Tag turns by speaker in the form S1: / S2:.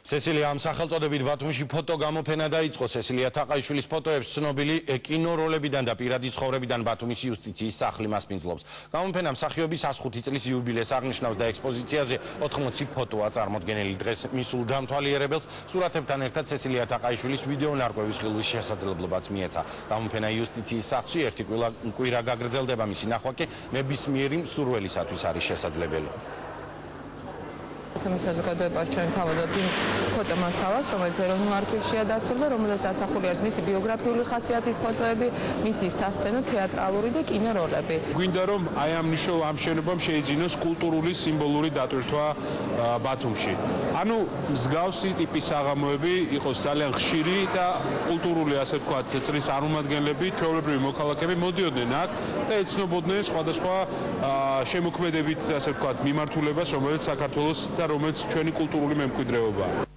S1: სესილია ამ სახელწოდებით ბათუმში ფოტო გამოფენა დაიწყო. სესილია თაყაიშვილის ფოტოებს ცნობილი კინოროლებიდან და პირადი ცხოვრებიდან ბათუმის იუსტიციის სახლი მასპინძლობს. გამოფენა მსახიობის 105 წლის იუბილეს აღნიშნავს და ექსპოზიციაზე 80 ფოტოა წარმოდგენილი. დღეს მისულ დამთვალიერებელს სურათებთან ერთად სესილია თაყაიშვილის ვიდეო ნარკვევის ხილვის შესაძლებლობაც მიეცა. გამოფენა იუსტიციის სახლში ერთი კვირა გაგრძელდება, მისი ნახვა კი ნებისმიერი მსურველისათვის არის შესაძლებელი.
S2: საზოგადოებას ჩვენ თავადობ იმ ფოტომასალას, რომელიც ეროვნულ არქივშია დაცული და რომელზეც დასახული არის მისი ბიოგრაფიული ხასიათის ფოტოები, მისი სასცენო, თეატრალური და კინო როლები.
S3: გვინდა რომ აი ამ შენობამ შეიძინოს კულტურული სიმბოლური დატვირთვა ბათუმში. ანუ მსგავსი ტიპის საღამოები იყოს ძალიან ხშირი და კულტურული, ასე ვთქვათ, წრის წარმომადგენლები, ჩვეულებრივი მოქალაქეები მოდიოდნენ აქ და ეცნობოდნენ სხვადასხვა შემოქმედებით, ასე ვთქვათ, მიმართულებას, რომელიც საქართველოს და რომელიც ჩვენი კულტურული მემკვიდრეობაა.